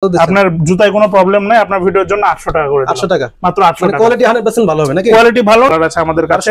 আপনার জুতায় কোনো প্রবলেম নাই, আপনার ভিডিওর জন্য 800 টাকা করে দিলাম। 800 টাকা মাত্র 800 টাকা। কোয়ালিটি 100% ভালো হবে নাকি? কোয়ালিটি ভালো আছে আমাদের কাছে।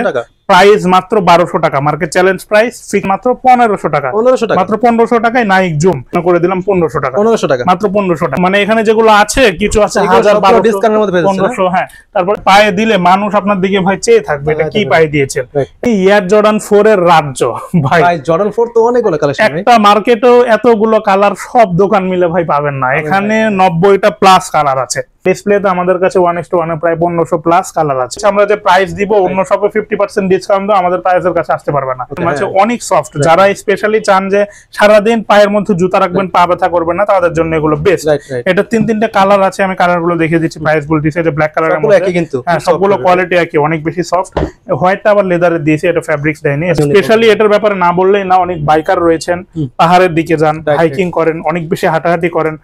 প্রাইস মাত্র 1200 টাকা, মার্কেট চ্যালেঞ্জ প্রাইস ফিক্স মাত্র 1500 টাকা। 1500 টাকা মাত্র 1500 টাকায় নাইক জুম করে দিলাম 1500 টাকা। 1500 টাকা মাত্র 1500 টাকা। মানে এখানে যেগুলো আছে কিছু আছে 1000 1200 ডিসকাউন্টের মধ্যে পেয়ে যাচ্ছে 1500। হ্যাঁ, তারপর পায়ে দিলে মানুষ আপনার দিকে ভাই চেয়ে থাকবে এটা কি পায়ে দিয়েছেন। এই এয়ার জর্ডান 4 এর রাজ্য ভাই। জর্ডান 4 তো অনেকগুলো কালেকশন, একটা মার্কেটেও এতগুলো কালার সব দোকান মিলে ভাই পাবেন না। এখানে 90টা প্লাস কালার আছে। ডিসপ্লেতে আমাদের কাছে 1:1 প্রায় 1500 প্লাস কালার আছে। আমরা যে প্রাইস দিব অন্য শপে 50% ডিসকাউন্ট দাও, আমাদের প্রাইসের কাছে আসতে পারবে না। মানে অনেক সফট, যারা স্পেশালি চান যে সারা দিন পায়ের মধ্যে জুতা রাখবেন পা ব্যথা করবে না, তাদের জন্য এগুলো বেস্ট। এটা 3-3টা কালার আছে, আমি কালারগুলো দেখিয়ে দিচ্ছি। প্রাইস বলতেছে যে ব্ল্যাক কালারের মধ্যে একই, কিন্তু হ্যাঁ সবগুলো কোয়ালিটি একই, অনেক বেশি সফট। হোয়াইটটা আবার লেদারে দিয়েছে, এটা ফেব্রিক্স দেয়নি। স্পেশালি এটার ব্যাপারে না বললেই না, অনেক বাইকার রয়েছেন পাহাড়ের দিকে যান, হাইকিং করেন, অনেক বেশি হাঁটাহাঁটি করেন,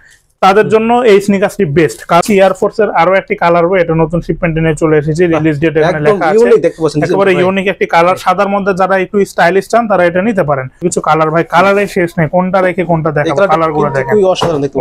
তাদের জন্য এই স্নিকার্সটি বেস্ট। কারণ এয়ার ফোর্সের আরো একটি কালার হবে, এটা নতুন শিপমেন্ট নিয়ে চলে এসেছে, রিলিজ ডেট এখানে লেখা আছে। একেবারে ইউনিক একটি কালার, সাদার মধ্যে যারা একটু স্টাইলিশ চান তারা এটা নিতে পারেন। কিছু কালার ভাই কালারের শেষ নেই, কোনটা রেখে কোনটা দেখাবো। কালারগুলো দেখেন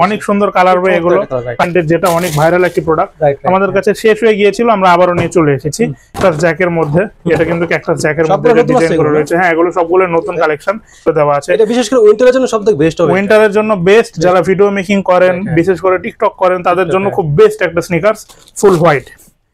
অনেক সুন্দর কালার হবে এগুলো। প্যান্টের যেটা অনেক ভাইরাল একটি প্রোডাক্ট, আমাদের কাছে শেষ হয়ে গিয়েছিল, আমরা আবারও নিয়ে চলে এসেছি। ক্যাকটাস জ্যাকের মধ্যে, এটা কিন্তু ক্যাকটাস জ্যাকের মধ্যে ডিজাইন করা রয়েছে। হ্যাঁ, এগুলো সবগুলো নতুন কালেকশন দেওয়া আছে। এটা বিশেষ করে উইন্টারের জন্য সবথেকে বেস্ট হবে। উইন্টারের জন্য বেস্ট, যারা ভিডিও মেকিং করেন, বিশেষ করে টিকটক করেন, তাদের জন্য খুব বেস্ট একটা sneakers. Full white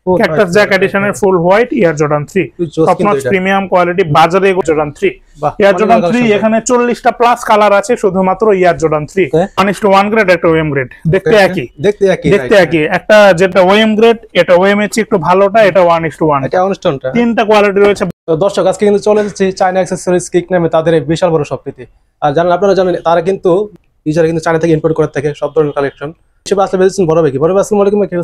cactus jack এডিশনের full white Air Jordan 3, top notch premium quality. বাজারে জর্ডান 3 এয়ার জর্ডান 3 এখানে 40টা প্লাস কালার আছে শুধুমাত্র এয়ার জর্ডান 3। 1:1 গ্রেড, একটা ওএম গ্রেড, দেখতে একই। একটা যেটা ওএম গ্রেড, এটা ওএম এর চেয়ে একটু ভালোটা, এটা 1:1। এটা 1:1টা, তিনটা কোয়ালিটি রয়েছে। দর্শক, আজকে কিন্তু চলে এসেছি চায়না অ্যাকসেসরিজ কিক নামে তাদের এই বিশাল বড় শপটিতে। আর আপনারা জানেন তারা কিন্তু চায়না থেকে ইম্পোর্ট করে থাকে সব ধরনের কালেকশন।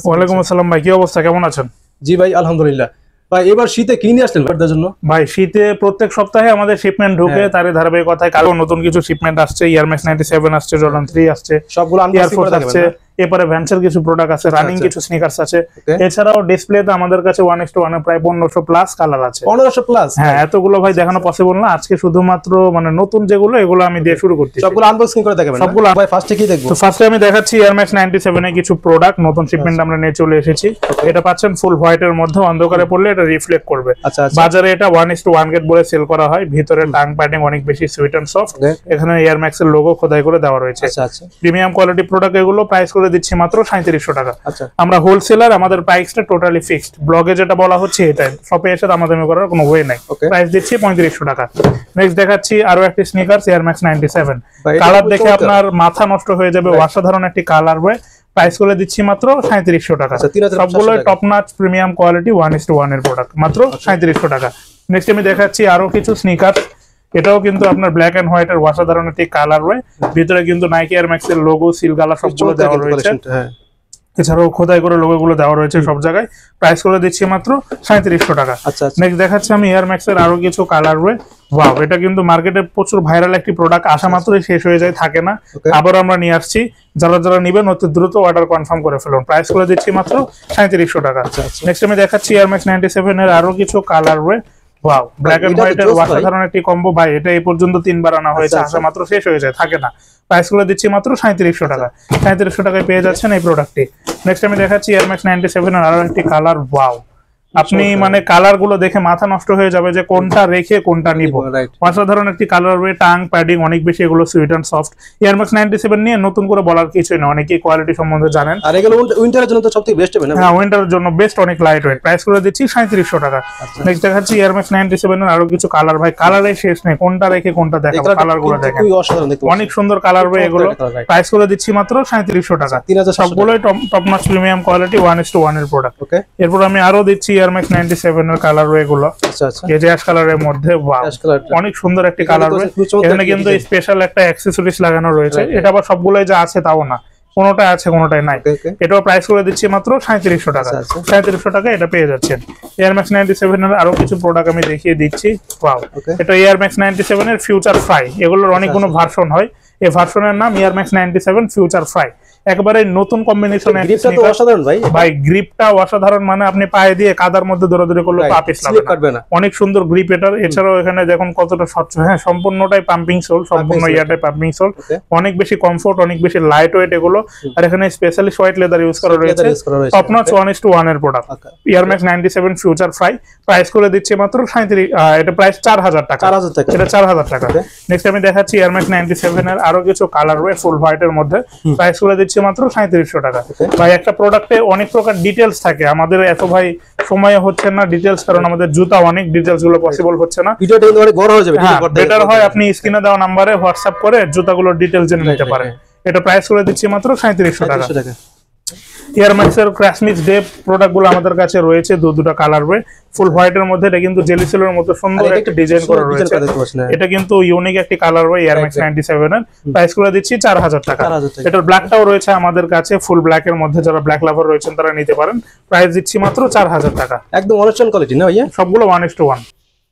ওয়ালাইকুম আসসালাম ভাই, কি অবস্থা, কেমন আছেন? জি ভাই, আলহামদুলিল্লাহ। ভাই এবার শীতে কি নিয়ে আসলেন বাড়ির জন্য? ভাই শীতে প্রত্যেক সপ্তাহে আমাদের শিপমেন্ট ঢোকে, তার ধারাবাহিকতায় কারো নতুন কিছু শিপমেন্ট আসছে। এয়ার ম্যাক্স 97 আসছে, জর্ডান 3 আসছে, সবগুলো আনবক্সিং করে আসছে। এরপরে ভ্যান্সের কিছু প্রোডাক্ট আছে, রানিং কিছু স্নিকার্স আছে। এছাড়াও ডিসপ্লেতে আমাদের কাছে 1:1 প্রায় 1500 প্লাস কালার আছে। 1500 প্লাস? হ্যাঁ, এতগুলো ভাই দেখানো পসিবল না আজকে। শুধুমাত্র মানে নতুন যেগুলো, এগুলো আমি দিয়ে শুরু করছি। সবগুলো আনবক্সিং করে দেখাবেন সবগুলো? ভাই ফার্স্টে কি দেখবো? তো ফার্স্টে আমি দেখাচ্ছি এয়ার ম্যাক্স 97 এর কিছু প্রোডাক্ট, নতুন শিপমেন্ট আমরা নিয়ে চলে এসেছি। এটা পাচ্ছেন ফুল হোয়াইট এর মধ্যে, অন্ধকারে পড়লে এটা রিফ্লেক্ট করবে। বাজারে এটা 1:1 গ্রেড বলে সেল করা হয়। ভিতরে টাং প্যাডিং অনেক বেশি সুইট এন্ড সফট। এখানে এয়ার ম্যাক্স এর লোগো খোদাই করে দেওয়া রয়েছে। প্রিমিয়াম কোয়ালিটি প্রোডাক্ট এগুলো। প্রাইস করে দিচ্ছি মাত্র 3700 টাকা। আমরা হোলসেলার, আমাদের প্রাইসটা টোটালি ফিক্সড। ব্লগে যেটা বলা হচ্ছে এটাই, শপে এসে দামাদামি করার কোনো ওয়ে নাই। প্রাইস দিচ্ছি 3500 টাকা। নেক্সট দেখাচ্ছি আরো একটি স্নিকার্স এয়ার ম্যাক্স 97। কালার দেখে আপনার মাথা নষ্ট হয়ে যাবে, অসাধারণ একটি কালার হয়। প্রাইস করে দিচ্ছি মাত্র 3700 টাকা। সবগুলো টপ নাচ প্রিমিয়াম কোয়ালিটি 1:1 এর প্রোডাক্ট, মাত্র 3700 টাকা। নেক্সট আমি দেখাচ্ছি আরো কিছু স্নিকার্স। এটাও কিন্তু আপনার ব্ল্যাক এন্ড হোয়াইট এর অসাধারণ একটি কালার হয়। ভিতরে কিন্তু নাইকি এয়ার ম্যাক্স এর লোগো, সিল গালা সবগুলো দেওয়া রয়েছে। এছাড়াও খোদাই করে লোগো গুলো দেওয়া রয়েছে সব জায়গায়। প্রাইস করে দিচ্ছি মাত্র 3700 টাকা। নেক্সট দেখাচ্ছি আমি এয়ার ম্যাক্স এর আরো কিছু কালার হয়। ওয়াও, এটা কিন্তু মার্কেটে প্রচুর ভাইরাল একটি প্রোডাক্ট, আসা মাত্রই শেষ হয়ে যায়, থাকে না। আবার আমরা নিয়ে আসছি, যারা যারা নিবেন অতি দ্রুত অর্ডার কনফার্ম করে ফেলুন। প্রাইস করে দিচ্ছি মাত্র 3700 টাকা। নেক্সট আমি দেখাচ্ছি এয়ার ম্যাক্স 97 এর আরো কিছু কালার হয়। ওয়াও, ব্ল্যাক এন্ড হোয়াইট এর অসাধারণ একটি কম্বো ভাই। এটা এই পর্যন্ত 3 বার আনা হয়েছে, আসা মাত্র শেষ হয়ে যায়, থাকে না। প্রাইস গুলো দিচ্ছি মাত্র 3700 টাকা। 3700 টাকায় পেয়ে যাচ্ছেন এই প্রোডাক্টটি। নেক্সট আমি দেখাচ্ছি এয়ার ম্যাক্স 97 এর আরো একটি কালার। ওয়াও, আপনি মানে কালার গুলো দেখে মাথা নষ্ট হয়ে যাবে যে কোনটা রেখে কোনটা নিব। অসাধারণ একটি কালার হবে, টাং প্যাডিং অনেক বেশি, এগুলো sweet and soft. Air Max 97 নিয়ে নতুন করে বলার কিছুই না, অনেকেই কোয়ালিটি সম্বন্ধে জানেন। আর এগুলো উইন্টারের জন্য তো সবথেকে বেস্ট হবে না? হ্যাঁ, উইন্টারের জন্য বেস্ট, অনেক লাইট ওয়েট। প্রাইস করে দিচ্ছি 3700 টাকা। নেক্সট দেখাচ্ছি এয়ার ম্যাক্স 97 এর আরো কিছু কালার। ভাই কালারে শেষ নেই, কোনটা রেখে কোনটা দেখাবো। কালার গুলো দেখেন, অনেক সুন্দর কালার হবে এগুলো। প্রাইস করে দিচ্ছি মাত্র 3700 টাকা। সবগুলোই টপ নচ প্রিমিয়াম কোয়ালিটি 1:1 এর প্রোডাক্ট। এরপর আমি আরো দিচ্ছি এয়ার ম্যাক্স 97 এর কালার এগুলো। এই যে অ্যাশ কালারের মধ্যে, ওয়াও, অনেক সুন্দর একটি কালার। এখানে কিন্তু স্পেশাল একটা অ্যাকসেসরিজ লাগানো রয়েছে। এটা আবার সবগুলোই যা আছে তাও না, কোনোটাই আছে কোনোটাই নাই। এটাও প্রাইস করে দিচ্ছি মাত্র 3700 টাকা। 3700 টাকা এটা পেয়ে যাচ্ছেন। এয়ার ম্যাক্স 97 এর আরো কিছু প্রোডাক্ট আমি দেখিয়ে দিচ্ছি। ওয়াও, এটা এয়ার ম্যাক্স 97 এর ফিউচার ফ্রাই। এগুলোর অনেকগুলো ভার্সন হয়। এই ভার্সনের নাম এয়ার ম্যাক্স 97 ফিউচার ফ্রাই। একেবারে নতুন কম্বিনেশন। গ্রিপটা তো অসাধারণ ভাই। ভাই গ্রিপটা অসাধারণ, মানে আপনি পায়ে দিয়ে কাদার মধ্যে দৌড়াদৌড়ি করলে পা পিছলাবে না, অনেক সুন্দর গ্রিপ এটার। এছাড়াও এখানে দেখুন কতটা স্বচ্ছ, হ্যাঁ সম্পূর্ণটাই পাম্পিং সোল, সম্পূর্ণ ইয়ারটাই পাম্পিং সোল, অনেক বেশি কমফোর্ট, অনেক বেশি লাইট ওয়েট এগুলো। আর এখানে স্পেশালি হোয়াইট লেদার ইউজ করা রয়েছে, টপ নচ 1:1 এর product. Air Max 97 future fry price করে দিচ্ছে মাত্র 37, এটা প্রাইস 4000 টাকা। এটা 4000 টাকা। নেক্সট আমি দেখাচ্ছি এয়ার ম্যাক্স 97 এর আরো কিছু কালার রয়েছে ফুল হোয়াইট এর মধ্যে, প্রাইস করে দিচ্ছে মাত্র 3700 টাকা। ভাই একটা প্রোডাক্টে অনেক প্রকার ডিটেইলস থাকে, আমাদের এত ভাই সময় হচ্ছে না ডিটেইলস, কারণ আমাদের জুতা অনেক ডিটেইলস গুলো পসিবল হচ্ছে না। ভিডিওটা অনেক বড় হয়ে যাবে, বেটার হয় আপনি স্ক্রিনে দেওয়া নম্বরে হোয়াটসঅ্যাপ করে জুতাগুলোর ডিটেইলস জেনে নিতে পারেন। এটা প্রাইস করে দিচ্ছি মাত্র 3700 টাকা। এয়ার ম্যাক্সের ক্র্যাশমিক্স ডে প্রোডাক্টগুলো আমাদের কাছে রয়েছে দুটো কালার রয়ে, ফুল হোয়াইট এর মধ্যে। এটা কিন্তু জেলি সিলের মতো সুন্দর একটা ডিজাইন করা রয়েছে, এটা কিন্তু ইউনিক একটি কালার রয়ে এয়ার ম্যাক্স 97 এর প্রাইস করে দিচ্ছি 4000 টাকা। এটার ব্ল্যাকটাও রয়েছে আমাদের কাছে, ফুল ব্ল্যাক এর মধ্যে যারা ব্ল্যাক লাভার রয়েছেন তারা নিতে পারেন, প্রাইস দিচ্ছি মাত্র 4000 টাকা। একদম অনস্টন কোয়ালিটি না ভাইয়া, সবগুলো 1:1।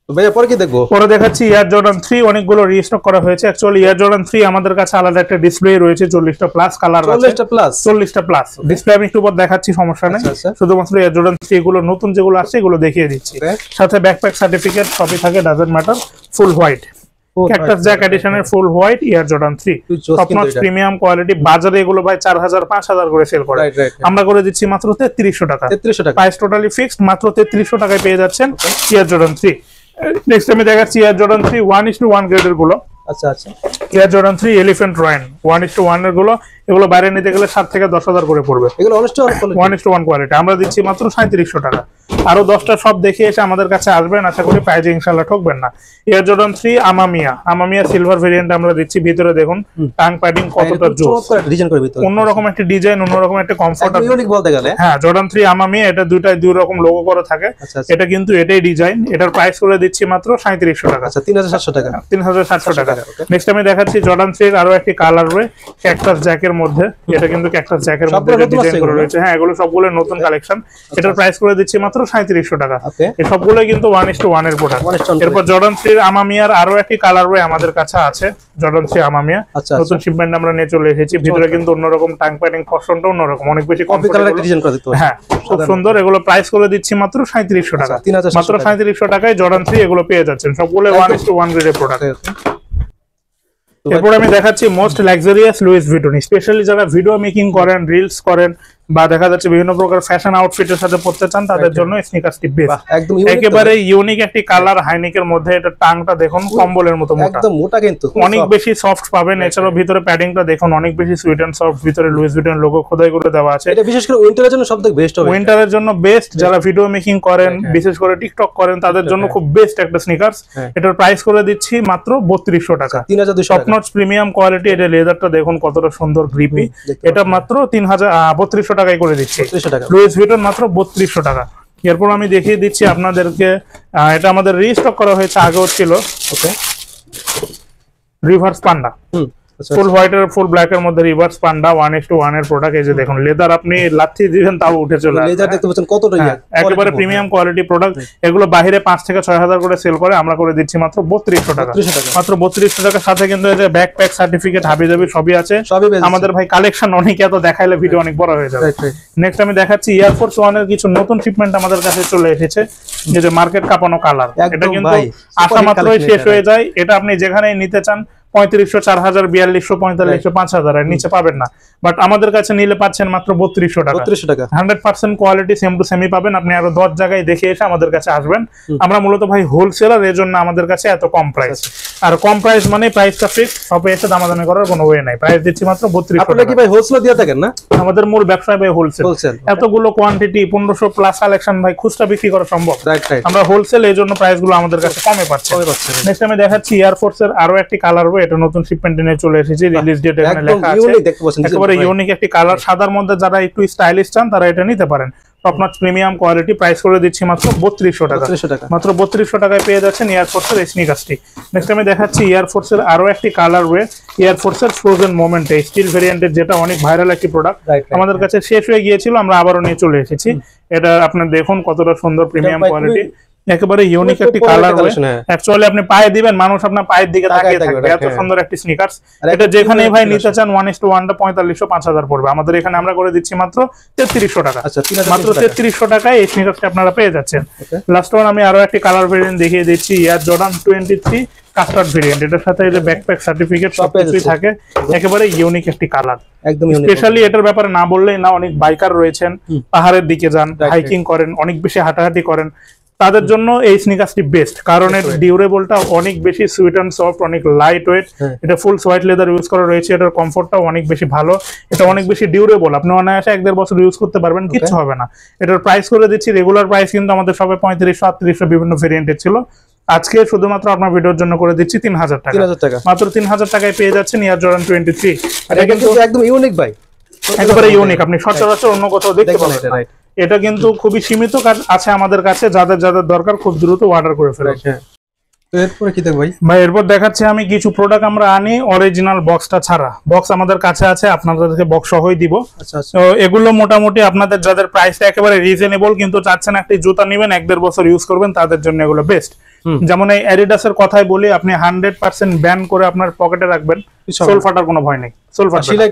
ভাইয়া পরে কি দেখবো? পরে দেখাচ্ছি এয়ার জর্ডান 3, অনেকগুলো রিস্টক করা হয়েছে। অ্যাকচুয়ালি এয়ার জর্ডান 3 আমাদের কাছে আলাদা একটা ডিসপ্লে রয়েছে, 40টা প্লাস কালার আছে, 40টা প্লাস ডিসপ্লে আমি একটু পর দেখাচ্ছি, সমস্যা নেই। শুধুমাত্র এয়ার জর্ডান 3 এগুলো নতুন যেগুলো আসছে এগুলো দেখিয়ে দিচ্ছি, সাথে ব্যাকপ্যাক সার্টিফিকেট সবই থাকে, doesn't matter. Full white cactus jack এডিশনের full white Air Jordan 3 top notch premium quality. বাজারে এগুলো ভাই 4000 5000 করে সেল করে, আমরা করে দিচ্ছি মাত্র 3300 টাকা। প্রাইস টোটালি ফিক্সড, মাত্র 3300 টাকায় পেয়ে যাচ্ছেন এয়ার জর্ডান 3। নেক্সট আমি দেখাচ্ছি এয়ার জর্ডান 3 1:1 গ্রেডের গুলো। আচ্ছা আচ্ছা, এয়ার জর্ডান 3 এলিফ্যান্ট রয়্যাল 1:1 এর গুলো, এগুলো বাইরে নিতে গেলে 7 থেকে 10000 করে পড়বে। এগুলো 1:1 কোয়ালিটি, আমরা দিচ্ছি মাত্র 3700 টাকা। আরো 10টা সব দেখে এসে আমাদের কাছে আসবেন, আশা করি প্রাইজে ইনশাআল্লাহ ঠকবেন না। এয়ার জর্ডান 3 আমামিয়া সিলভার ভেরিয়েন্ট আমরা দিচ্ছি। ভিতরে দেখুন টাং প্যাডিং কতটা জোস, ডিজাইন করে ভিতরে অন্যরকম একটা ডিজাইন, অন্যরকম একটা কমফর্ট, ইউনিক বলতে গেলে। হ্যাঁ জর্ডান 3 আমামিয়া, এটা দুইটাই দুই রকম লোগো করা থাকে, এটা কিন্তু এটাই ডিজাইন। এটার প্রাইস করে দিচ্ছি মাত্র 3700 টাকা। আচ্ছা 3700 টাকা, 3700 টাকা। নেক্সট আমি দেখাচ্ছি জর্ডান 3 এর আরো একটি কালার রয়ে ক্যাকটাস জ্যাকের মধ্যে, এটা কিন্তু ক্যাকটাস জ্যাকের মধ্যে ডিজাইন করা রয়েছে। হ্যাঁ এগুলো সবগুলো নতুন কালেকশন, এটার প্রাইস করে দিচ্ছি মাত্র 3700 টাকা। এই সবগুলো কিন্তু 1:1 এর প্রোডাক্ট। এরপর জর্ডান 3 আমামিয়ার আরো একটি কালার রয়ে আমাদের কাছে আছে, জর্ডান 3 আমামিয়া নতুন শিপমেন্ট আমরা নিয়ে চলে এসেছি। ভিতরে কিন্তু অন্যরকম টাং প্যাডিং ফসনটা অন্যরকম, অনেক বেশি কমফোর্টেবল ডিজাইন করা দিতে। হ্যাঁ খুব সুন্দর, এগুলো প্রাইস করে দিচ্ছি মাত্র 3700 টাকা। মাত্র 3700 টাকায় জর্ডান 3 এগুলো পেয়ে যাচ্ছেন, সবগুলো 1:1 গ্রেডের প্রোডাক্ট। এরপর আমি দেখাচ্ছি most luxurious Louis Vuitton, specially যারা ভিডিও মেকিং করেন, রিলস করেন, বা দেখা যাচ্ছে বিভিন্ন প্রকার ফ্যাশন আউটফিটের সাথে পড়তে চান, তাদের জন্য স্নিকার্সটি বেস্ট। একেবারে ইউনিক একটি কালার হাইনিকের মধ্যে। এটা টাংটা দেখুন কম্বলের মতো মোটা, একদম মোটা, কিন্তু অনেক বেশি সফট পাবেন। এছাড়াও ভিতরে প্যাডিংটা দেখুন অনেক বেশি সুইট এন্ড সফট, ভিতরে লুইস ভিটন লোগো খোদাই করে দেওয়া আছে। এটা বিশেষ করে উইন্টারের জন্য সবথেকে বেস্ট হবে, উইন্টারের জন্য বেস্ট। যারা ভিডিও মেকিং করেন, বিশেষ করে টিকটক করেন, তাদের জন্য খুব বেস্ট একটা স্নিকার্স। এটার প্রাইস করে দিচ্ছি মাত্র 3200 টাকা। 3200 টপ নচ প্রিমিয়াম কোয়ালিটি। এটা লেদারটা দেখুন কতটা সুন্দর গ্রিপি, এটা মাত্র 3200 টাকায় করে দিচ্ছি। লুইস ভিটন মাত্র 3200 টাকা। এরপর আমি দেখিয়ে দিচ্ছি আপনাদেরকে, এটা আমাদের রিস্টক করা হয়েছে, আগেও ছিল। ওকে, রিভার্স পান্ডা ফুল হোয়াইট এর ফুল ব্ল্যাক এর মধ্যে রিভার্স পান্ডা 1:1 এর প্রোডাক্ট। এই যে দেখুন লেদার, আপনি লাথি দিবেন তাও উঠে চলে আসবে। লেদার দেখতে পাচ্ছেন কতটা একেবারে প্রিমিয়াম কোয়ালিটি প্রোডাক্ট। এগুলো বাইরে 5 থেকে 6000 করে সেল করে, আমরা করে দিচ্ছি মাত্র 3200 টাকা। মাত্র 3200 টাকার সাথে কিন্তু এই যে ব্যাকপ্যাক সার্টিফিকেট হাবিজাবি সবই আছে। আমাদের ভাই কালেকশন অনেক, এত দেখাইলে ভিডিও অনেক বড় হয়ে যাবে। নেক্সট আমি দেখাচ্ছি এয়ার ফোর্স 1 এর কিছু নতুন শিপমেন্ট আমাদের কাছে চলে এসেছে, যে মার্কেট কাঁপানো কালার। এটা কিন্তু আসা মাত্রই শেষ হয়ে যায়। এটা আপনি যেখানেই নিতে চান 3500 4000 4200 4500 5000 এর নিচে পাবেন না, বাট আমাদের কাছে নিলে পাচ্ছেন মাত্র 3200 টাকা। 100% কোয়ালিটি সেম টু সেমই পাবেন। আপনি আরো 10 জায়গায় দেখে এসে আমাদের কাছে আসবেন। আমরা মূলত ভাই হোলসেলার, এর জন্য আমাদের কাছে এত কম প্রাইস। আর কম প্রাইস মানে প্রাইসটা ফিক্সড, সবে এসে দামাদামি করার কোনো ওয়ে নাই। প্রাইস দিচ্ছি মাত্র 3200 টাকা। আপনারা কি ভাই হোলসেল দিয়ে থাকেন না? আমাদের মূল ব্যবসা ভাই হোলসেল। এতগুলো কোয়ান্টিটি 1500 প্লাস কালেকশন ভাই খুচরা বিক্রি করা সম্ভব। আমরা হোলসেল, এই জন্য প্রাইস গুলো আমাদের কাছে কমে পাচ্ছে। নেক্সট আমি দেখাচ্ছি এয়ার ফোর্স এর আরো একটি কালার, এটা নতুন শিপমেন্ট নিয়ে চলে এসেছে। রিলিজ ডেট এখানে লেখা আছে, একেবারে ইউনিক একটি কালার। সাদার মধ্যে যারা একটু স্টাইলিশ চান তারা এটা নিতে পারেন। Top notch premium quality. Price করে দিচ্ছি মাত্র 3200 টাকা। মাত্র 3200 টাকায় পেয়ে যাচ্ছেন এয়ার ফোর্সের এই স্নিকার্সটি। নেক্সট আমি দেখাচ্ছি এয়ার ফোর্সের আরো একটি কালার ওয়ে, এয়ার ফোর্সের ফ্রোজেন মোমেন্ট স্টিল ভেরিয়েন্টের, যেটা অনেক ভাইরাল একটি প্রোডাক্ট। আমাদের কাছে শেষ হয়ে গিয়েছিল, আমরা আবারও নিয়ে চলে এসেছি। এটা আপনার দেখুন কতটা সুন্দর প্রিমিয়াম কোয়ালিটি। একেবারে ইউনিক একটি কালার। অ্যাকচুয়ালি আপনি পায়ে দিবেন, মানুষ আপনার পায়ের দিকে তাকিয়ে থাকবে, এত সুন্দর একটি স্নিকার্স। এটা যেখানে ভাই নিতে চান 1:1 টা 4500 5000 পড়বে। আমাদের এখানে আমরা করে দিচ্ছি মাত্র 3300 টাকা। আচ্ছা, মাত্র 3300 টাকায় এই স্নিকার্সটা আপনারা পেয়ে যাচ্ছেন। লাস্ট ওয়ান আমি আরো একটি কালার ভেরিয়েন্ট দেখিয়ে দিচ্ছি, এয়ার জর্ডান 23 কাস্টার্ড ভেরিয়েন্ট। এটার সাথে এই যে ব্যাকপ্যাক সার্টিফিকেট সবকিছুই থাকে, একেবারে ইউনিক একটি কালার। একদম স্পেশালি এটার ব্যাপারে না বললেই না, অনেক বাইকার রয়েছেন, পাহাড়ের দিকে যান, হাইকিং করেন, অনেক বেশি হাঁটাহাঁটি করেন, তাদের জন্য এই স্নিকার্সটি বেস্ট। কারণ এর ডিউরেবলটা অনেক বেশি সুইট অ্যান্ড সফট, অনেক লাইট ওয়েট। এটা ফুল সোয়াইট লেদার ইউজ করা রয়েছে, এটার কমফোর্টটাও অনেক বেশি ভালো, এটা অনেক বেশি ডিউরেবল। আপনি অনায়াসে 1-1.5 বছর ইউজ করতে পারবেন, কিচ্ছু হবে না। এটার প্রাইস করে দিচ্ছি, রেগুলার প্রাইস কিন্তু আমাদের সবে 3500 3800 বিভিন্ন ভেরিয়েন্টের ছিল। আজকে শুধুমাত্র আপনার ভিডিওর জন্য করে দিচ্ছি 3000 টাকা। মাত্র 3000 টাকায় পেয়ে যাচ্ছেন এয়ার জর্ডান 23। এটা কিন্তু একদম ইউনিক ভাই, একেবারে ইউনিক, আপনি সচরাচর অন্য কোথাও দেখতে পাবেন না। এটা কিন্তু খুবই সীমিত কাজ আছে আমাদের কাছে, যাদের যাদের দরকার খুব দ্রুত অর্ডার করে ফেলেন। এরপরে কি দেখব ভাই? ভাই এরপর দেখাচ্ছি আমি কিছু প্রোডাক্ট আমরা আনি অরিজিনাল বক্সটা ছাড়া। বক্স আমাদের কাছে আছে, আপনাদেরকে বক্স সহই দিব। তো এগুলো মোটামুটি আপনাদের যাদের প্রাইসটা একেবারে রিজনেবল, কিন্তু চাচ্ছেন একটি জুতা নেবেন 1-1.5 বছর ইউজ করবেন, তাদের জন্য এগুলো বেস্ট। যেমন এই অ্যাডিডাসের কথাই বলি, আপনি 100% ব্যান করে আপনার পকেটে রাখবেন, সোল ফাটার কোনো ভয় নেই, সোল ফাটা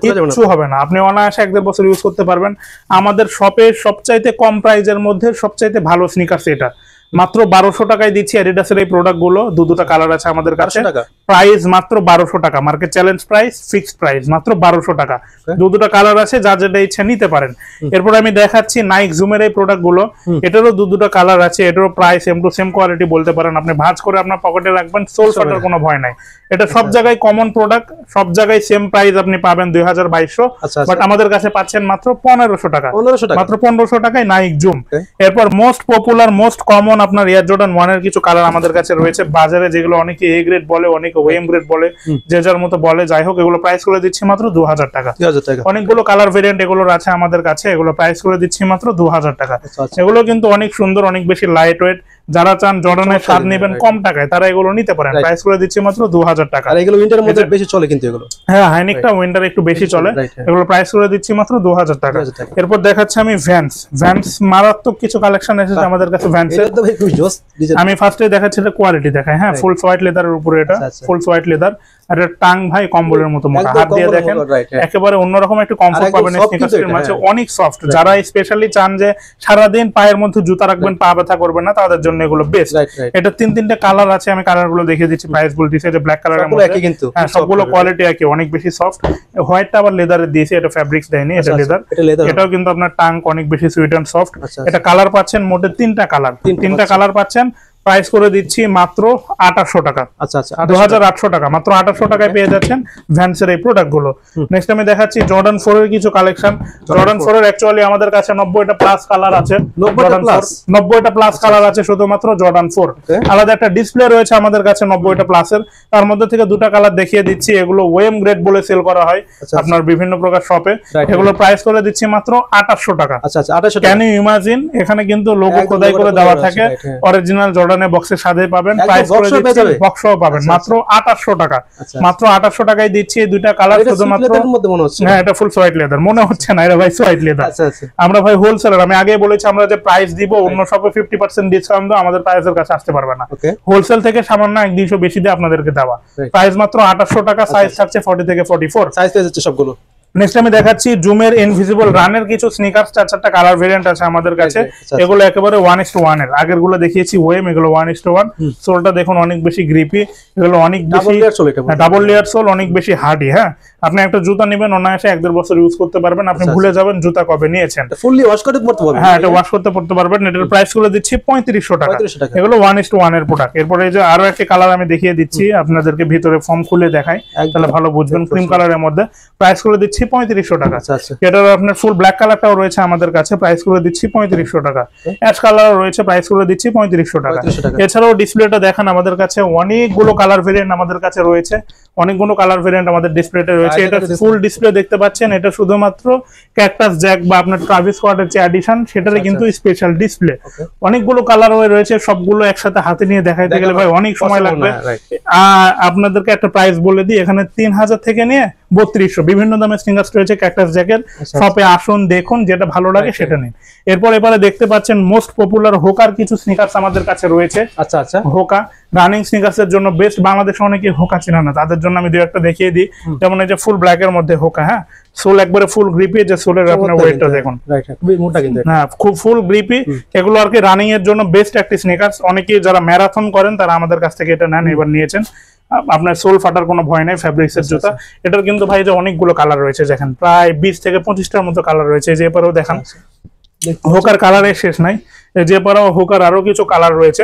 কিছু হবে না, আপনি অনায়াসে 1-1.5 বছর ইউজ করতে পারবেন। আমাদের শপে সবচাইতে কম প্রাইজের মধ্যে সবচাইতে ভালো স্নিকার্স এটা। মাত্র 1200 টাকায় দিচ্ছি অ্যাডিডাসের এই প্রোডাক্ট গুলো। দুটো কালার আছে আমাদের কাছে, প্রাইস মাত্র 1200 টাকা, market challenge price, fixed price মাত্র 1200 টাকা। দুটো কালার আছে, যা যেটা ইচ্ছা নিতে পারেন। এরপর আমি দেখাচ্ছি নাইক জুমের এই প্রোডাক্ট গুলো, এটারও দুটো কালার আছে, এটারও price same to same quality বলতে পারেন। আপনি ভাঁজ করে আপনার পকেটে রাখবেন, সোল ফাটার কোনো ভয় নাই। এটা সব জায়গায় কমন প্রোডাক্ট, সব জায়গায় সেম প্রাইস আপনি পাবেন 2200, বাট আমাদের কাছে পাচ্ছেন মাত্র 1500 টাকা। মাত্র 1500 টাকায় নাইক জুম। এরপর মোস্ট পপুলার, মোস্ট কমন আপনার এয়ার জর্ডান 1 এর কিছু কালার আমাদের কাছে রয়েছে বাজারে, যেগুলো অনেকে এ গ্রেড বলে, অনেকে ওএম গ্রেড বলে, যে যার মতো বলে। যাই হোক, এগুলো প্রাইস করে দিচ্ছি মাত্র 2000 টাকা। অনেকগুলো কালার ভেরিয়েন্ট এগুলোর আছে আমাদের কাছে, এগুলো প্রাইস করে দিচ্ছি মাত্র 2000 টাকা। এগুলো কিন্তু অনেক সুন্দর, অনেক বেশি লাইট ওয়েট। যারা চান জর্ডানের স্বাদ নেবেন কম টাকায়, তারা এগুলো নিতে পারেন। প্রাইস করে দিচ্ছি মাত্র 2000 টাকা। আর এগুলো উইন্টারের মধ্যে বেশি চলে কিন্তু এগুলো। হ্যাঁ, হাইনিকটা উইন্টারে একটু বেশি চলে। এগুলো প্রাইস করে দিচ্ছি মাত্র 2000 টাকা। এরপর দেখাচ্ছি আমি ভ্যান্স মারাত্মক কিছু কালেকশন এসেছে আমাদের কাছে ভ্যান্সের। আমি ফার্স্টে দেখাচ্ছি এটা কোয়ালিটি দেখাই। হ্যাঁ, ফুল হোয়াইট লেদারের উপরে, এটা ফুল হোয়াইট লেদার। আর এর টাং ভাই কম্বলের মতো মোটা, হাত দিয়ে দেখেন একেবারে অন্যরকম একটা কমফোর্ট পাবেন স্নিকার্সের মাঝে, অনেক সফট। যারা স্পেশালি চান যে সারাদিন পায়ের মধ্যে জুতা রাখবেন, পা ব্যথা করবেন না, তাদের জন্য এগুলো বেস্ট। এটা 3-3টে কালার আছে, আমি কালার গুলো দেখিয়ে দিচ্ছি। প্রাইস বলে দিয়েছে যে ব্ল্যাক কালারের মধ্যে, হ্যাঁ সবগুলো কোয়ালিটি একই, অনেক বেশি সফট। হোয়াইটটা আবার লেদারের দিয়েছে, এটা ফ্যাব্রিক্স দেয়নি, এটা লেদার। এটাও কিন্তু আপনার টাং অনেক বেশি সুইট এন্ড সফট। এটা কালার পাচ্ছেন মোটে 3টা কালার, 3টা কালার পাচ্ছেন। প্রাইস করে দিচ্ছি মাত্র 2800 টাকা। আচ্ছা, 2800 টাকা, মাত্র 2800 টাকায় পেয়ে যাচ্ছেন ভ্যান্সের এই প্রোডাক্ট গুলো। নেক্সট আমি দেখাচ্ছি জর্ডান 4 এর কিছু কালেকশন। জর্ডান 4 এর অ্যাকচুয়ালি আমাদের কাছে 90টা প্লাস কালার আছে, 90টা প্লাস কালার আছে শুধুমাত্র জর্ডান 4। আলাদা একটা ডিসপ্লে রয়েছে আমাদের কাছে 90টা প্লাসের, তার মধ্যে থেকে দুটো কালার দেখিয়ে দিচ্ছি। এগুলো ওএম গ্রেড বলে সেল করা হয় আপনার বিভিন্ন প্রকার শপে। এগুলো প্রাইস করে দিচ্ছি মাত্র 2800 টাকা। আচ্ছা, 2800 টাকা। ক্যান ইউ ইমাজিন, এখানে কিন্তু লোগো খোদাই করে দেওয়া থাকে, অরিজিনাল জর্ডান বক্সের সাথে পাবেন। প্রাইস করে দিচ্ছি, বক্সও পাবেন মাত্র 2800 টাকা। মাত্র 2800 টাকায় দিচ্ছি এই দুইটা কালার শুধুমাত্র। হ্যাঁ, এটা ফুল সোয়াইট লেদার মনে হচ্ছে না, এটা ভাই সোয়াইট লেদার। আমরা ভাই হোলসেলার, আমি আগে বলেছি আমরা যে প্রাইস দিব, অন্য শপে 50% ডিসকাউন্ট দাও, আমাদের প্রাইসের কাছে আসতে পারবে না। হোলসেল থেকে সামান্য 1-200 বেশি দিয়ে আপনাদেরকে দেওয়া। প্রাইস মাত্র 2800 টাকা। সাইজ থাকছে 40 থেকে 44 সাইজ পেয়ে যাচ্ছে সবগুলো। নেক্সট আমি দেখাচ্ছি জুমের ইনভিজিবল রানের কিছু স্নিকার্স, 4-4টা কালার ভেরিয়েন্ট আছে আমাদের কাছে। এগুলো একেবারে 1:1 এর, আগের গুলো দেখিয়েছি ওয়েম, এগুলো 1:1। সোলটা দেখুন অনেক বেশি গ্রিপি, এগুলো অনেক বেশি ডাবল লেয়ার সোল, অনেক বেশি হার্ডি। হ্যাঁ, আপনি একটা জুতা নেবেন অনায়াসে 1-1.5 বছর ইউজ করতে পারবেন, আপনি ভুলে যাবেন জুতা কবে নিয়েছেন। ফুললি ওয়াশ করতে পড়তে পারবেন। হ্যাঁ, এটা ওয়াশ করতে পড়তে পারবেন। এটার প্রাইস করে দিচ্ছি 3500 টাকা। এগুলো 1:1 এর প্রোডাক্ট। এরপরে এই যে আরো একটা কালার আমি দেখিয়ে দিচ্ছি আপনাদেরকে, ভিতরে ফর্ম খুলে দেখাই তাহলে ভালো বুঝবেন। ক্রিম কালারের মধ্যে প্রাইস করে দিচ্ছি 3500 টাকা। এটার আপনার ফুল ব্ল্যাক কালারটাও রয়েছে আমাদের কাছে, প্রাইস করে দিচ্ছি 3500 টাকা। অ্যাশ কালারও রয়েছে, প্রাইস করে দিচ্ছি 3500 টাকা। এছাড়াও ডিসপ্লেটা দেখেন আমাদের কাছে অনেকগুলো কালার ভেরিয়েন্ট আমাদের কাছে রয়েছে, অনেকগুলো কালার ভেরিয়েন্ট আমাদের ডিসপ্লেতে রয়েছে। এটা ফুল ডিসপ্লে দেখতে পাচ্ছেন, এটা শুধুমাত্র ক্যাকটাস জ্যাক বা আপনার ট্রাভিস স্কটের যে এডিশন সেটারই কিন্তু স্পেশাল ডিসপ্লে। অনেকগুলো কালার রয়েছে, সবগুলো একসাথে হাতে নিয়ে দেখাইতে গেলে ভাই অনেক সময় লাগবে। আপনাদেরকে একটা প্রাইস বলে দিই, এখানে 3000 থেকে নিয়ে 3200। বিভিন্ন দামের স্নিকার্স রয়েছে ক্যাকটাস জ্যাকের, শপে আসুন দেখুন যেটা ভালো লাগে সেটা নিন। এরপর এবারে দেখতে পাচ্ছেন মোস্ট পপুলার হোকার কিছু স্নিকার্স আমাদের কাছে রয়েছে। আচ্ছা আচ্ছা, হোকা রানিং স্নিকার্স এর জন্য বেস্ট। বাংলাদেশে অনেকে হোকা চেনা না, তাদের জন্য আমি দুই একটা দেখিয়ে দিই। যেমন এই যে ফুল ব্ল্যাক এর মধ্যে হোকা, হ্যাঁ সোল একবারে ফুল গ্রিপি, যে সোলের আপনার ওয়েটটা দেখুন, হ্যাঁ খুব ফুল গ্রিপি। এগুলো আর কি রানিং এর জন্য বেস্ট একটি স্নিকার্স। অনেকে যারা ম্যারাথন করেন তারা আমাদের কাছ থেকে এটা নেন, এবার নিয়েছেন। আপনার সোল ফাটার কোনো ভয় নেই, ফ্যাব্রিক্স এর জুতা। এটার কিন্তু ভাই যে অনেকগুলো কালার রয়েছে, দেখেন প্রায় 20 থেকে 25টার মতো কালার রয়েছে। যে এবারেও দেখান, হোকার কালারের শেষ নাই, যে পরেও হোকার আরো কিছু কালার রয়েছে।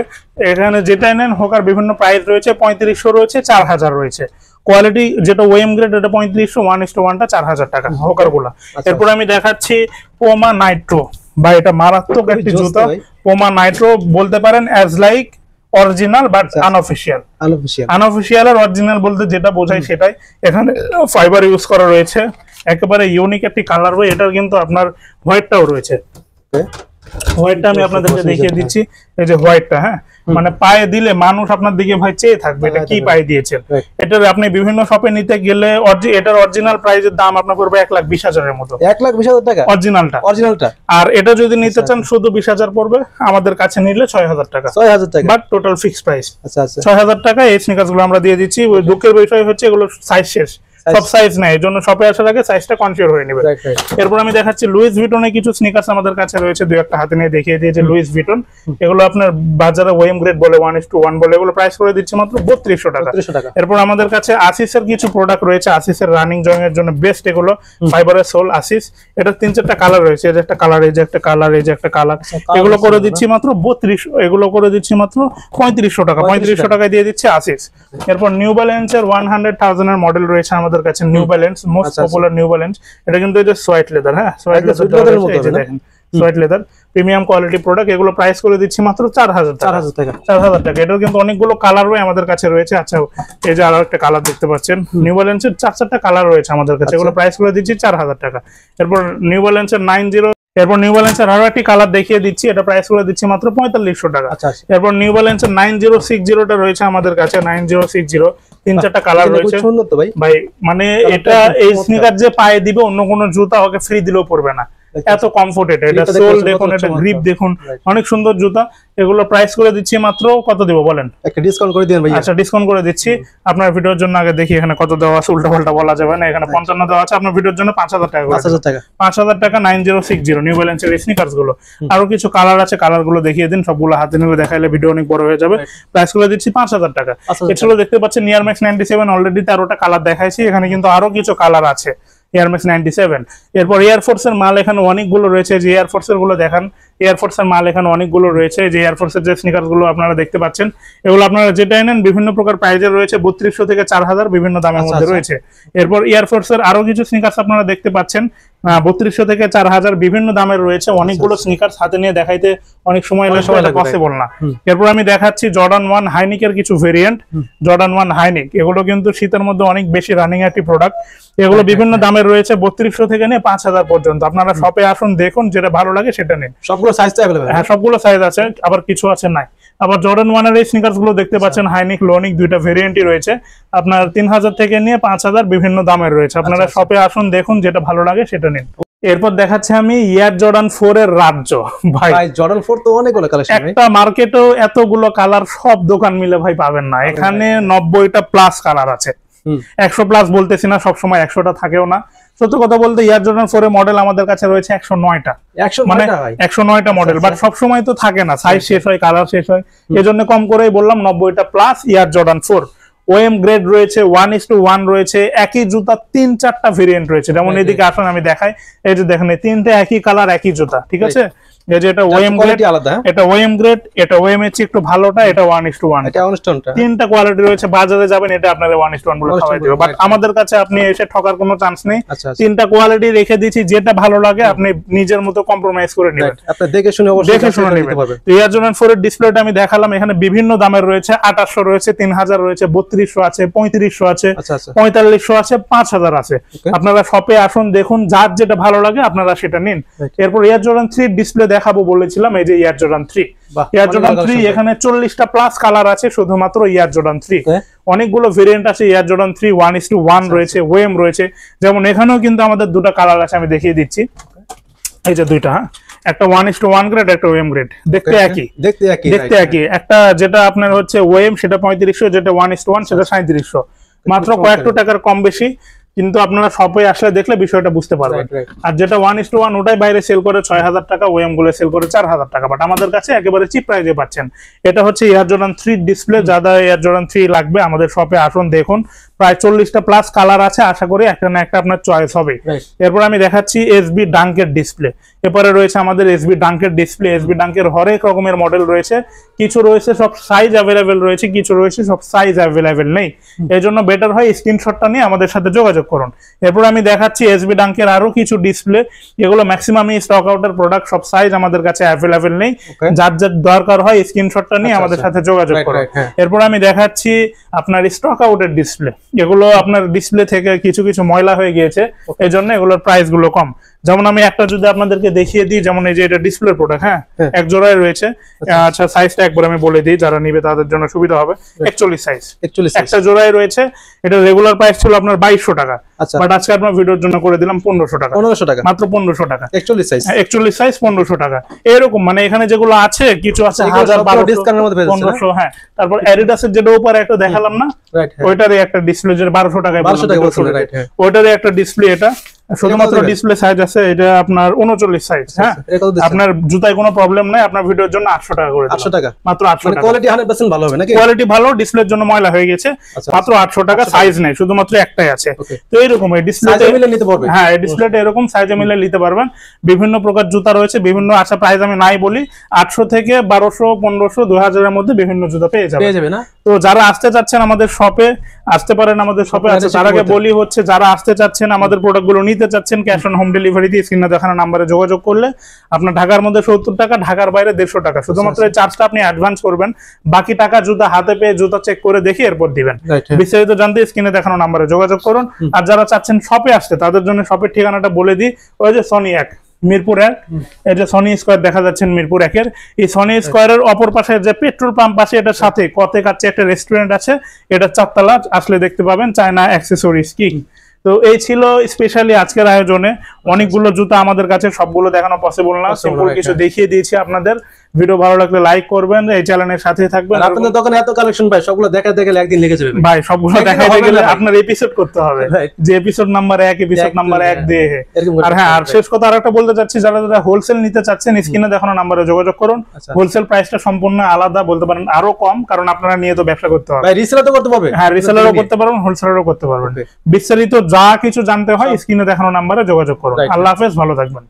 এখানে যেটাই নেন হোকার বিভিন্ন প্রাইস রয়েছে, 3500 রয়েছে, 4000 রয়েছে। কোয়ালিটি যেটা ওএম গ্রেড এটা 3500, 1:1টা 4000 টাকা হোকার গুলা। এরপর আমি দেখাচ্ছি পোমা নাইট্রো, বা এটা মারাত্মক একটি জুতা। পোমা নাইট্রো বলতে পারেন as like original but unofficial. Unofficial আর অরিজিনাল বলতে যেটা বোঝায় সেটাই। এখানে ফাইবার ইউজ করা রয়েছে, একেবারে ইউনিক একটি কালার। হয় এটার কিন্তু আপনার হোয়াইটটাও রয়েছে। হোয়াইটটা আমি আপনাদেরকে দেখিয়ে দিচ্ছি, এই যে হোয়াইটটা, হ্যাঁ মানে পায়ে দিলে মানুষ আপনার দিকে ভাই চেয়ে থাকবে এটা কি পায়ে দিয়েছেন। এটার আপনি বিভিন্ন শপে নিতে গেলে এটার অরিজিনাল প্রাইসের দাম আপনার পড়বে 1,20,000 এর মতো। 1,20,000 টাকা অরিজিনালটা। আর এটা যদি নিতে চান শুধু 20,000 পড়বে, আমাদের কাছে নিলে 6,000 টাকা। But total fix price. আচ্ছা আচ্ছা, 6,000 টাকা এই স্নিকার্স গুলো আমরা দিয়ে দিচ্ছি। দুঃখের বিষয় হচ্ছে এগুলো সাইজ শেষ, সব সাইজ নাই, এই জন্য শপে আসার আগে সাইজটা কনফিউর হয়ে নেবে। এরপর আমি দেখাচ্ছি লুইস ভিটনের কিছু স্নিকার্স আমাদের কাছে রয়েছে, দুই একটা হাতে নিয়ে দেখিয়ে দিয়েছে লুইস ভিটন। এগুলো আপনার বাজারে ওএম গ্রেড বলে 1:1 বলে, এগুলো প্রাইস করে দিচ্ছে মাত্র 3200 টাকা। এরপর আমাদের কাছে আসিসের কিছু প্রোডাক্ট রয়েছে, আসিসের রানিং জং এর জন্য বেস্ট এগুলো, ফাইবারের সোল আসিস। এটা 3-4টা কালার রয়েছে, এই যে একটা কালার, এই যে একটা কালার, এই যে একটা কালার। এগুলো করে দিচ্ছি মাত্র 3200, এগুলো করে দিচ্ছি মাত্র 3500 টাকা। 3500 টাকায় দিয়ে দিচ্ছে আসিস। এরপর নিউ ব্যালেন্সের 100,000 এর মডেল রয়েছে আমাদের কাছে, new balance most popular new balance. এটা কিন্তু এই যে সোয়েট লেদার, হ্যাঁ সোয়েট লেদার মতো, এই যে দেখেন sweat leather premium quality product. এগুলো প্রাইস করে দিচ্ছি মাত্র 4000 টাকা। 4000 টাকা। এটার কিন্তু অনেকগুলো কালার আমাদের কাছে রয়েছে। আচ্ছা এই যে আরো একটা কালার দেখতে পাচ্ছেন, নিউ ব্যালেন্সের 4-4টা কালার রয়েছে আমাদের কাছে, এগুলো প্রাইস করে দিচ্ছি 4000 টাকা। এরপর নিউ ব্যালেন্সের 90, এরপর নিউ ব্যালেন্সের আরো একটি কালার দেখিয়ে দিচ্ছি, এটা প্রাইস করে দিচ্ছি মাত্র 4500 টাকা। এরপর নিউ ব্যালেন্সের 9060টা রয়েছে আমাদের কাছে, 9060 3-4টা কালার রয়েছে ভাই। মানে এটা এই স্নিকার যে পায়ে দিবে অন্য কোনো জুতা ওকে ফ্রি দিলেও পড়বে না, এত কমফোর্টেড। এটা সোল দেখুন, এটা গ্রিপ দেখুন, অনেক সুন্দর জুতা। এগুলো প্রাইস করে দিচ্ছি মাত্র কত দিব বলেন? একটা ডিসকাউন্ট করে দিন ভাই। আচ্ছা ডিসকাউন্ট করে দিচ্ছি আপনার ভিডিওর জন্য। আগে দেখি এখানে কত দেওয়া আছে, উল্টা পাল্টা বলা যাবে না। এখানে 55 দেওয়া আছে, আপনার ভিডিওর জন্য 5000 টাকা। 5000 টাকা 9060 নিউ ব্যালেন্সের স্নিকার্স গুলো। আরো কিছু কালার আছে, কালার গুলো দেখিয়ে দিন। সবগুলো হাতে নিয়ে দেখাইলে ভিডিও অনেক বড় হয়ে যাবে। প্রাইস করে দিচ্ছি 5000 টাকা। এছাড়া দেখতে পাচ্ছেন নিয়ার ম্যাক্স 97 অলরেডি 13টা কালার দেখাইছি, এখানে কিন্তু আরো কিছু কালার আছে। এয়ারম্যাক্স 97। এরপর এয়ারফোর্সের মাল এখানে অনেকগুলো রয়েছে, যে এয়ারফোর্সের গুলো দেখান। এয়ারফোর্সের মাল এখানে অনেকগুলো রয়েছে, যে এয়ারফোর্সের যে স্নিকার্স গুলো আপনারা দেখতে পাচ্ছেন, এগুলো আপনারা যেটাই নেন বিভিন্ন প্রকার প্রাইজের রয়েছে, 3200 থেকে 4000 বিভিন্ন দামের মধ্যে রয়েছে। এরপর এয়ারফোর্সের আরো কিছু স্নিকার্স আপনারা দেখতে পাচ্ছেন, 3200 থেকে 4000 বিভিন্ন দামের রয়েছে। অনেকগুলো স্নিকার্স হাতে নিয়ে দেখাইতে অনেক সময় লাগে, পসিবল না। এরপর আমি দেখাচ্ছি জর্ডান 1 হাইনিকের কিছু ভেরিয়েন্ট। জর্ডান 1 হাইনিক এগুলো কিন্তু শীতের মধ্যে অনেক বেশি রানিং একটি প্রোডাক্ট। এগুলো বিভিন্ন দামের রয়েছে, 3200 থেকে নিয়ে 5000 পর্যন্ত। আপনারা শপে আসুন দেখুন, যেটা ভালো লাগে সেটা নিন। সবগুলো সাইজ अवेलेबल? হ্যাঁ সবগুলো সাইজ আছে, আবার কিছু আছে নাই। আবার জর্ডান 1 এর এই স্নিকার্স গুলো দেখতে পাচ্ছেন, হাইনিক লোনিক দুইটা ভেরিয়েন্টই রয়েছে। আপনার 3000 থেকে নিয়ে 5000 বিভিন্ন দামের রয়েছে। আপনারা শপে আসুন দেখুন, যেটা ভালো লাগে সেটা নিন। এরপর দেখাচ্ছে আমি এয়ার জর্ডান 4 এর রাজ্য। ভাই জর্ডান 4 তো অনেকগুলো কালেকশন, একটা মার্কেটেও এতগুলো কালার সব দোকান মিলে ভাই পাবেন না। এখানে 90টা প্লাস কালার আছে, 100 প্লাস বলতেছি না, সবসময় 100টা থাকেও না। সত্য কথা বলতে এয়ার জর্ডান 4 এর মডেল আমাদের কাছে রয়েছে 109টা, মানে 109টা মডেল। বাট সবসময় তো থাকে না, সাইজ শেষ হয়, কালার শেষ হয়, এজন্য কম করেই বললাম 90টা plus Air Jordan 4। OM grade রয়েছে, 1:1 রয়েছে। একই জুতা 3-4টা ভেরিয়েন্ট রয়েছে। যেমন এদিকে আসুন আমি দেখাই, এই যে দেখেন এই তিনটে একই কালার একই জুতা, ঠিক আছে। এই যে এটা ওএম গ্রেড আলাদা, এটা ওএম গ্রেড, এটা ওএম এর চেয়ে একটু ভালোটা, এটা 1:1, এটা অনস্টোনটা। তিনটা কোয়ালিটি রয়েছে। বাজারে যাবেন এটা আপনাদের 1:1 বলে খাওয়াই দিবে, বাট আমাদের কাছে আপনি এসে ঠকার কোনো চান্স নেই। তিনটা কোয়ালিটি রেখে দিয়েছি, যেটা ভালো লাগে আপনি নিজের মতো কম্প্রোমাইজ করে নেবেন, আপনি দেখে শুনে অবশ্যই নিতে পারবেন। এয়ার জর্ডান 4 এর ডিসপ্লেটা আমি দেখালাম, এখানে বিভিন্ন দামের রয়েছে, 2800 রয়েছে, 3000 রয়েছে, 3200 আছে, 3500 আছে, 4500 আছে, 5000 আছে। আপনারা শপে আসুন দেখুন, যার যেটা ভালো লাগে আপনারা সেটা নিন। এরপর এয়ার জর্ডান 3 ডিসপ্লে দেখাবো বলেছিলাম, এই যে এয়ার জর্ডান 3 এয়ার জর্ডান 3 এখানে 40টা প্লাস কালার আছে শুধুমাত্র এয়ার জর্ডান 3। অনেকগুলো ভেরিয়েন্ট আছে এয়ার জর্ডান 3 1:1 রয়েছে, ওয়েম রয়েছে। যেমন এখানেও কিন্তু আমাদের দুটো কালার আছে, আমি দেখিয়ে দিচ্ছি। এই যে দুইটা, একটা 1:1 গ্রেড, একটা ওয়েম গ্রেড। দেখতে একই। একটা যেটা আপনার হচ্ছে ওয়েম সেটা 3500, যেটা 1:1 সেটা 3700। মাত্র কয়েকটা টাকার কম বেশি, কিন্তু আপনারা শপে আসলে দেখলে বিষয়টা বুঝতে পারবেন। আর যেটা 1:1 ওটাই বাইরে সেল করে 6000 টাকা, ওএম গুলো সেল করে 4000 টাকা, বাট আমাদের কাছে একেবারে চিপ প্রাইসে পাচ্ছেন। এটা হচ্ছে এয়ার জর্ডান 3 ডিসপ্লে। যারা এয়ার জর্ডান 3 লাগবে আমাদের শপে আসুন, দেখুন প্রায় 40টা প্লাস কালার আছে, আশা করি একটা না একটা আপনার চয়েস হবে। এরপর আমি দেখাচ্ছি এসবি ডাঙ্কের ডিসপ্লে। এরপরে রয়েছে আমাদের এসবি ডাঙ্কের ডিসপ্লে। এসবি ডাঙ্কের হরেক রকমের মডেল রয়েছে, কিছু রয়েছে সব সাইজ অ্যাভেলেবেল রয়েছে, কিছু রয়েছে সব সাইজ অ্যাভেলেবেল নেই। এই জন্য বেটার হয় স্ক্রিনশটটা নিয়ে আমাদের সাথে যোগাযোগ করুন। এরপর আমি দেখাচ্ছি এসবি ডাঙ্কের আরো কিছু ডিসপ্লে, এগুলো ম্যাক্সিমামই স্টক আউটের প্রোডাক্ট, সব সাইজ আমাদের কাছে অ্যাভেলেবেল নেই। যার যার দরকার হয় স্ক্রিনশটটা নিয়ে আমাদের সাথে যোগাযোগ করুন। এরপর আমি দেখাচ্ছি আপনার স্টক আউটের ডিসপ্লে। এগুলো আপনার ডিসপ্লে থেকে কিছু কিছু ময়লা হয়ে গিয়েছে, এই জন্য এগুলোর প্রাইস গুলো কম। যেমন আমি একটা যদি আপনাদেরকে দেখিয়ে দিই, যেমন এই যে এটা ডিসপ্লে প্রোডাক্ট, হ্যাঁ এক জোড়ায় রয়েছে। আচ্ছা সাইজটা একবার আমি বলে দিই, যারা নিবে তাদের জন্য সুবিধা হবে। 41 সাইজ, একটা জোড়ায় রয়েছে। এটা রেগুলার প্রাইস ছিল আপনার 2200 টাকা, বাট আজকে আপনার ভিডিওর জন্য করে দিলাম 1500 টাকা। মাত্র 1500 টাকা। 41 সাইজ 1500 টাকা। এরকম মানে এখানে যেগুলো আছে কিছু আছে 1000 1200 ডিসকাউন্টের মধ্যে 1500। হ্যাঁ, তারপর অ্যাডিডাসের যেটা উপরে একটা দেখালাম না, ওইটারই একটা ডিসপ্লে, যেটা 1200 টাকায়, ওইটারই একটা ডিসপ্লে। এটা শুধুমাত্র ডিসপ্লে সাইজ আছে, এটা আপনার 39 সাইজ। হ্যাঁ, আপনার জুতায় কোনো প্রবলেম নাই। আপনার ভিডিওর জন্য 800 টাকা করে দিলাম। 800 টাকা মাত্র। 800 টাকা। কোয়ালিটি 100% ভালো হবে নাকি? কোয়ালিটি ভালো, ডিসপ্লের জন্য ময়লা হয়ে গেছে, মাত্র 800 টাকা। সাইজ নেই, শুধুমাত্র একটাই আছে। তো এইরকম এই ডিসপ্লেতে মিলে নিতে পারবেন। হ্যাঁ, এই ডিসপ্লেটা এরকম সাইজে মিলে নিতে পারবেন। বিভিন্ন প্রকার জুতা রয়েছে, বিভিন্ন। আচ্ছা প্রাইস আমি নাই বলি, 800 থেকে 1200 1500 2000 এর মধ্যে বিভিন্ন জুতা পেয়ে যাবে না? তো যারা আসতে চাচ্ছেন আমাদের শপে আসতে পারেন, আমাদের শপে আছে। তার আগে বলি হচ্ছে, যারা আসতে চাচ্ছেন আমাদের প্রোডাক্টগুলো নিতে চাচ্ছেন, ক্যাশ অন হোম ডেলিভারি দিয়ে স্ক্রিনে দেখানো নম্বরে যোগাযোগ করলে আপনার ঢাকার মধ্যে 70 টাকা, ঢাকার বাইরে 150 টাকা। শুধুমাত্র এই চার্জটা আপনি অ্যাডভান্স করবেন, বাকি টাকা জুতা হাতে পেয়ে জুতা চেক করে দেখে এরপর দিবেন। বিস্তারিত জানতে স্ক্রিনে দেখানো নম্বরে যোগাযোগ করুন। আর যারা চাচ্ছেন শপে আসতে, তাদের জন্য শপের ঠিকানাটা বলে দিই। ওই যে সনি 1 মিরপুর 1, এই যে সনি স্কয়ার দেখা যাচ্ছেন মিরপুর 1-এর, এই সনি স্কয়ারের অপর পাশে যে পেট্রোল পাম্প আছে, এটার সাথে কতে কাছে একটা রেস্টুরেন্ট আছে, এটা 4 তলা, আসলে দেখতে পাবেন চায়না অ্যাক্সেসরিজ কিং। তো এই ছিল স্পেশালি আজকের আয়োজনে। অনেকগুলো জুতা আমাদের কাছে, সবগুলো দেখানো পসিবল না, সিম্পল কিছু দেখিয়ে দিয়েছি আপনাদের। ভিডিও ভালো লাগলে লাইক করবেন, এই চ্যানেলের সাথেই থাকবেন। আপনাদের দোকানে এত কালেকশন ভাই, সবগুলো দেখাতে গেলে একদিন লেগে যাবে ভাই। সবগুলো দেখাতে গেলে আপনার এপিসোড করতে হবে, যে এপিসোড নাম্বার 1 এপিসোড নাম্বার 1 দিয়ে। আর হ্যাঁ, আর শেষ কথা আরেকটা বলতে চাচ্ছি, যারা যারা হোলসেল নিতে চাচ্ছেন স্ক্রিনে দেখানো নম্বরে যোগাযোগ করুন। হোলসেল প্রাইসটা সম্পূর্ণ আলাদা, বলতে পারেন আরো কম, কারণ আপনারা নিয়ে তো ব্যবসা করতে হবে। ভাই রিসেলারও করতে পারবে? হ্যাঁ, রিসেলারও করতে পারবেন, হোলসেলারও করতে পারবেন। বিস্তারিত যা কিছু জানতে হয় স্ক্রিনে দেখানো নম্বরে যোগাযোগ করুন। আল্লাহ হাফেজ, ভালো থাকবেন।